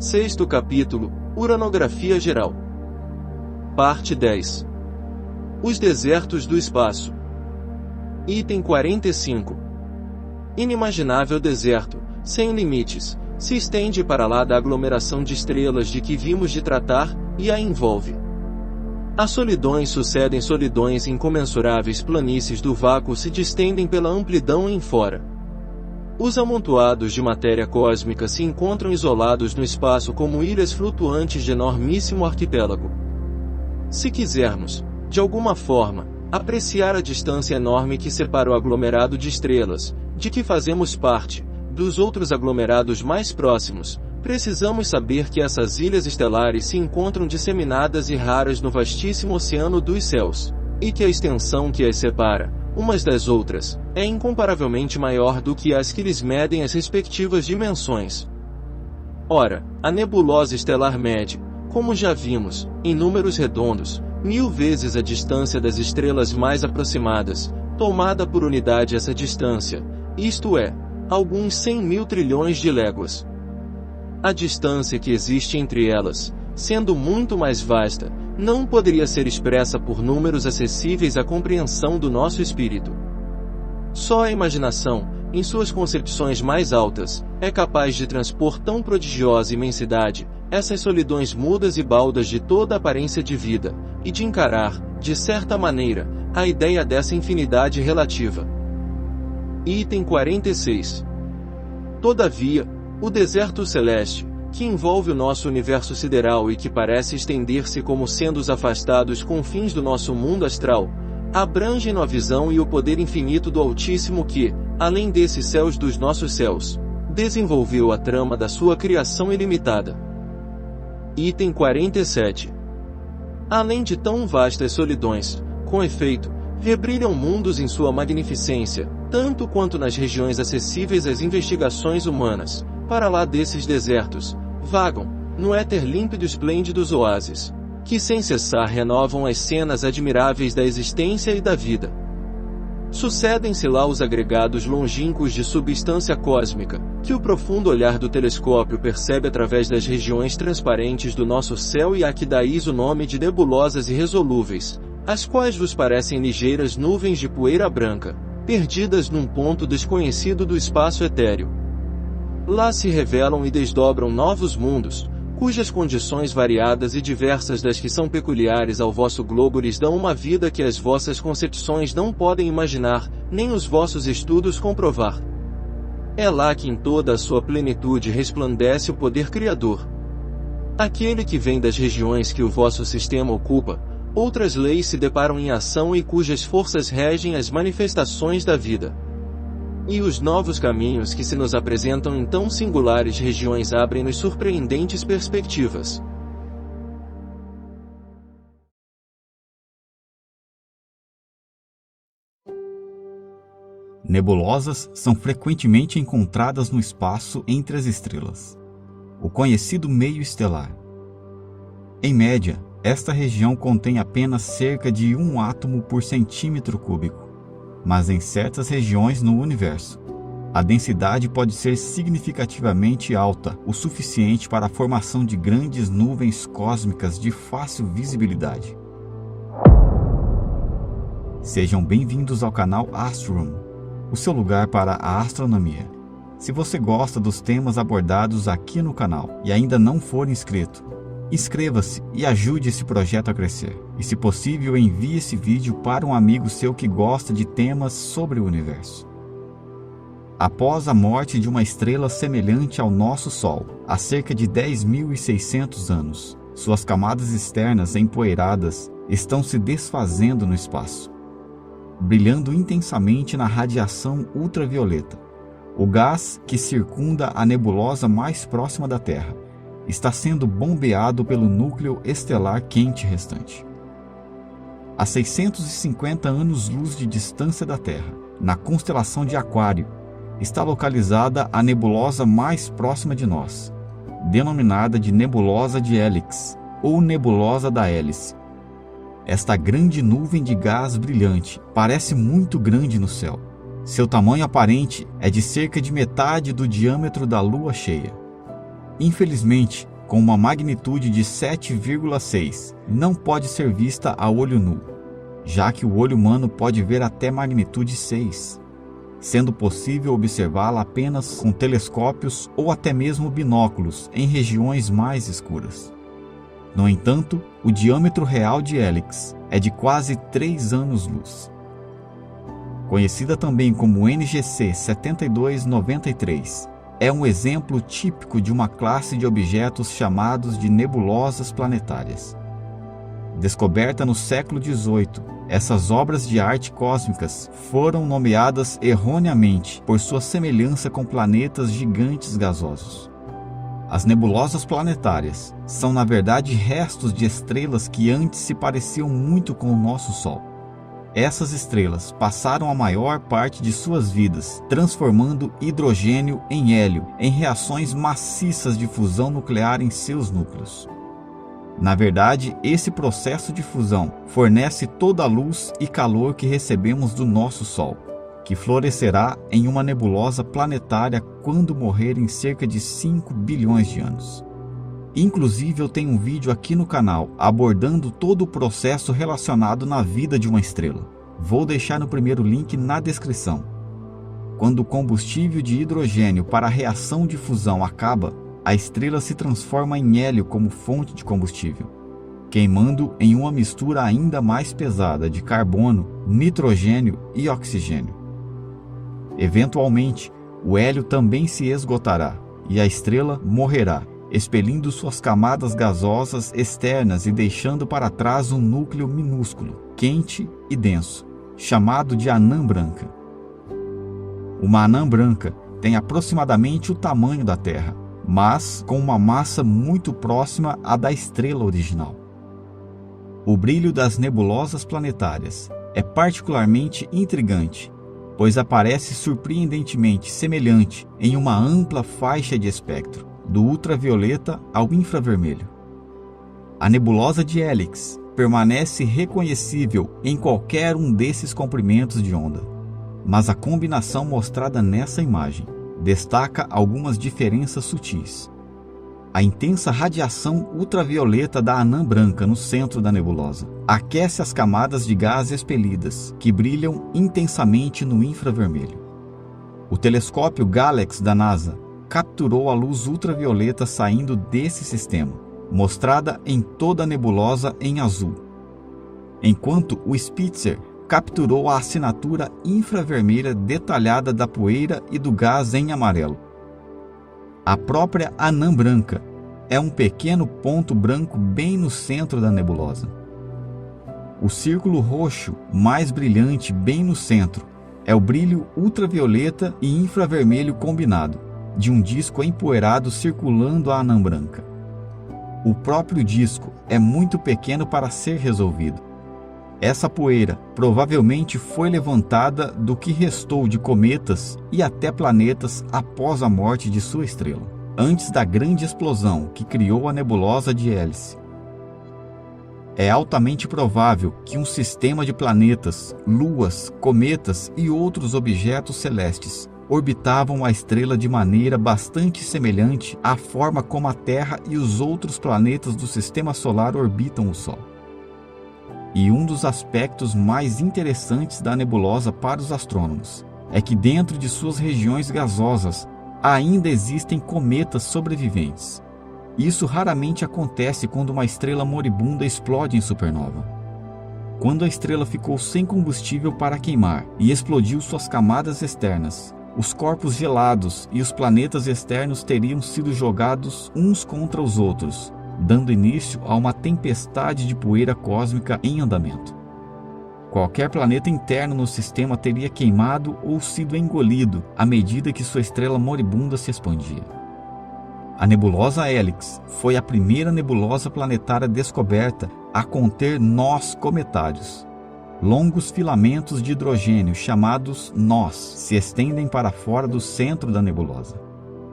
Sexto capítulo, Uranografia Geral. Parte 10. Os desertos do espaço. Item 45. Inimaginável deserto, sem limites, se estende para lá da aglomeração de estrelas de que vimos de tratar, e a envolve. As solidões sucedem solidões, incomensuráveis planícies do vácuo se distendem pela amplidão em fora. Os amontoados de matéria cósmica se encontram isolados no espaço como ilhas flutuantes de enormíssimo arquipélago. Se quisermos, de alguma forma, apreciar a distância enorme que separa o aglomerado de estrelas, de que fazemos parte, dos outros aglomerados mais próximos, precisamos saber que essas ilhas estelares se encontram disseminadas e raras no vastíssimo oceano dos céus, e que a extensão que as separa, umas das outras, é incomparavelmente maior do que as que lhes medem as respectivas dimensões. Ora, a nebulosa estelar mede, como já vimos, em números redondos, 1000 vezes a distância das estrelas mais aproximadas, tomada por unidade essa distância, isto é, alguns 100.000 trilhões de léguas. A distância que existe entre elas, sendo muito mais vasta, não poderia ser expressa por números acessíveis à compreensão do nosso espírito. Só a imaginação, em suas concepções mais altas, é capaz de transpor tão prodigiosa imensidade, essas solidões mudas e baldas de toda aparência de vida, e de encarar, de certa maneira, a ideia dessa infinidade relativa. Item 46. Todavia, o deserto celeste, que envolve o nosso universo sideral e que parece estender-se como sendo os afastados confins do nosso mundo astral, abrange-no a visão e o poder infinito do Altíssimo que, além desses céus dos nossos céus, desenvolveu a trama da sua criação ilimitada. Item 47. Além de tão vastas solidões, com efeito, rebrilham mundos em sua magnificência, tanto quanto nas regiões acessíveis às investigações humanas. Para lá desses desertos, vagam, no éter límpido esplêndidos oásis, que sem cessar renovam as cenas admiráveis da existência e da vida. Sucedem-se lá os agregados longínquos de substância cósmica, que o profundo olhar do telescópio percebe através das regiões transparentes do nosso céu e a que dais o nome de nebulosas irresolúveis, as quais vos parecem ligeiras nuvens de poeira branca, perdidas num ponto desconhecido do espaço etéreo. Lá se revelam e desdobram novos mundos, cujas condições variadas e diversas das que são peculiares ao vosso globo lhes dão uma vida que as vossas concepções não podem imaginar, nem os vossos estudos comprovar. É lá que em toda a sua plenitude resplandece o poder criador. Aquele que vem das regiões que o vosso sistema ocupa, outras leis se deparam em ação e cujas forças regem as manifestações da vida. E os novos caminhos que se nos apresentam em tão singulares regiões abrem-nos surpreendentes perspectivas. Nebulosas são frequentemente encontradas no espaço entre as estrelas, o conhecido meio estelar. Em média, esta região contém apenas cerca de 1 átomo por centímetro cúbico. Mas em certas regiões no universo, a densidade pode ser significativamente alta, o suficiente para a formação de grandes nuvens cósmicas de fácil visibilidade. Sejam bem-vindos ao canal Astroom, o seu lugar para a astronomia. Se você gosta dos temas abordados aqui no canal e ainda não for inscrito, inscreva-se e ajude esse projeto a crescer. E se possível, envie esse vídeo para um amigo seu que gosta de temas sobre o universo. Após a morte de uma estrela semelhante ao nosso Sol, há cerca de 10.600 anos, suas camadas externas empoeiradas estão se desfazendo no espaço, brilhando intensamente na radiação ultravioleta. O gás que circunda a nebulosa mais próxima da Terra está sendo bombeado pelo núcleo estelar quente restante. A 650 anos-luz de distância da Terra, na constelação de Aquário, está localizada a nebulosa mais próxima de nós, denominada de nebulosa de Hélix, ou nebulosa da hélice. Esta grande nuvem de gás brilhante parece muito grande no céu. Seu tamanho aparente é de cerca de metade do diâmetro da Lua cheia. infelizmente, com uma magnitude de 7,6, não pode ser vista a olho nu, já que o olho humano pode ver até magnitude 6, sendo possível observá-la apenas com telescópios ou até mesmo binóculos em regiões mais escuras. No entanto, o diâmetro real de Helix é de quase 3 anos-luz. Conhecida também como NGC 7293, é um exemplo típico de uma classe de objetos chamados de nebulosas planetárias. Descoberta no século XVIII, essas obras de arte cósmicas foram nomeadas erroneamente por sua semelhança com planetas gigantes gasosos. As nebulosas planetárias são, na verdade, restos de estrelas que antes se pareciam muito com o nosso Sol. Essas estrelas passaram a maior parte de suas vidas transformando hidrogênio em hélio em reações maciças de fusão nuclear em seus núcleos. Na verdade, esse processo de fusão fornece toda a luz e calor que recebemos do nosso Sol, que florescerá em uma nebulosa planetária quando morrer em cerca de 5 bilhões de anos. Inclusive, eu tenho um vídeo aqui no canal abordando todo o processo relacionado na vida de uma estrela. Vou deixar no primeiro link na descrição. Quando o combustível de hidrogênio para a reação de fusão acaba, a estrela se transforma em hélio como fonte de combustível, queimando em uma mistura ainda mais pesada de carbono, nitrogênio e oxigênio. Eventualmente, o hélio também se esgotará e a estrela morrerá, expelindo suas camadas gasosas externas e deixando para trás um núcleo minúsculo, quente e denso, chamado de anã branca. Uma anã branca tem aproximadamente o tamanho da Terra, mas com uma massa muito próxima à da estrela original. O brilho das nebulosas planetárias é particularmente intrigante, pois aparece surpreendentemente semelhante em uma ampla faixa de espectro, do ultravioleta ao infravermelho. A nebulosa de Helix permanece reconhecível em qualquer um desses comprimentos de onda, mas a combinação mostrada nessa imagem destaca algumas diferenças sutis. A intensa radiação ultravioleta da anã branca no centro da nebulosa aquece as camadas de gás expelidas, que brilham intensamente no infravermelho. O telescópio Galax da NASA capturou a luz ultravioleta saindo desse sistema, mostrada em toda a nebulosa em azul, enquanto o Spitzer capturou a assinatura infravermelha detalhada da poeira e do gás em amarelo. A própria anã branca é um pequeno ponto branco bem no centro da nebulosa. O círculo roxo mais brilhante bem no centro é o brilho ultravioleta e infravermelho combinado de um disco empoeirado circulando a anã branca. O próprio disco é muito pequeno para ser resolvido. Essa poeira provavelmente foi levantada do que restou de cometas e até planetas após a morte de sua estrela, antes da grande explosão que criou a nebulosa de Hélice. É altamente provável que um sistema de planetas, luas, cometas e outros objetos celestes orbitavam a estrela de maneira bastante semelhante à forma como a Terra e os outros planetas do Sistema Solar orbitam o Sol. E um dos aspectos mais interessantes da nebulosa para os astrônomos é que dentro de suas regiões gasosas ainda existem cometas sobreviventes. Isso raramente acontece quando uma estrela moribunda explode em supernova. Quando a estrela ficou sem combustível para queimar e explodiu suas camadas externas, os corpos gelados e os planetas externos teriam sido jogados uns contra os outros, dando início a uma tempestade de poeira cósmica em andamento. Qualquer planeta interno no sistema teria queimado ou sido engolido à medida que sua estrela moribunda se expandia. A nebulosa Helix foi a primeira nebulosa planetária descoberta a conter nós cometários. Longos filamentos de hidrogênio chamados nós se estendem para fora do centro da nebulosa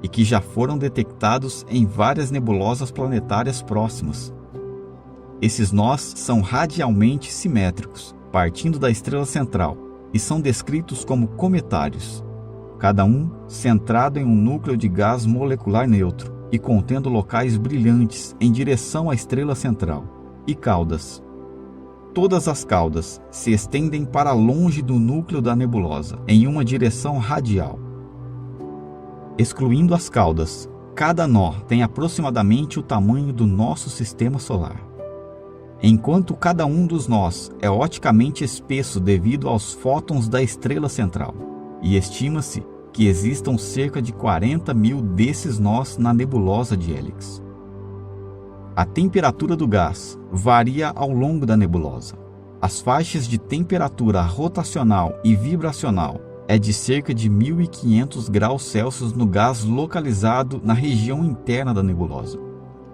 e que já foram detectados em várias nebulosas planetárias próximas. Esses nós são radialmente simétricos, partindo da estrela central, e são descritos como cometários, cada um centrado em um núcleo de gás molecular neutro e contendo locais brilhantes em direção à estrela central, e caudas. Todas as caudas se estendem para longe do núcleo da nebulosa, em uma direção radial. Excluindo as caudas, cada nó tem aproximadamente o tamanho do nosso sistema solar. Enquanto cada um dos nós é oticamente espesso devido aos fótons da estrela central, e estima-se que existam cerca de 40.000 desses nós na nebulosa de Helix. A temperatura do gás varia ao longo da nebulosa. As faixas de temperatura rotacional e vibracional é de cerca de 1.500 graus Celsius no gás localizado na região interna da nebulosa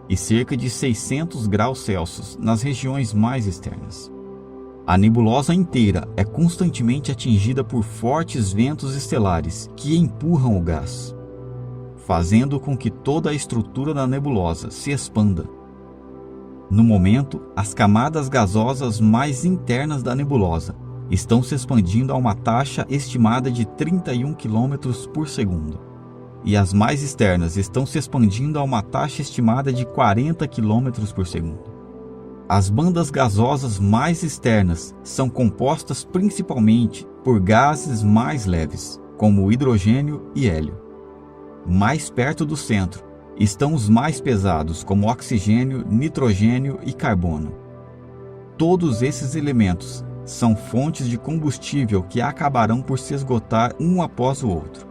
e cerca de 600 graus Celsius nas regiões mais externas. A nebulosa inteira é constantemente atingida por fortes ventos estelares que empurram o gás, fazendo com que toda a estrutura da nebulosa se expanda. No momento, as camadas gasosas mais internas da nebulosa estão se expandindo a uma taxa estimada de 31 km por segundo, e as mais externas estão se expandindo a uma taxa estimada de 40 km por segundo. As bandas gasosas mais externas são compostas principalmente por gases mais leves, como o hidrogênio e hélio. Mais perto do centro estão os mais pesados, como oxigênio, nitrogênio e carbono. Todos esses elementos são fontes de combustível que acabarão por se esgotar um após o outro.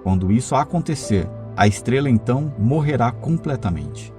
Quando isso acontecer, a estrela então morrerá completamente.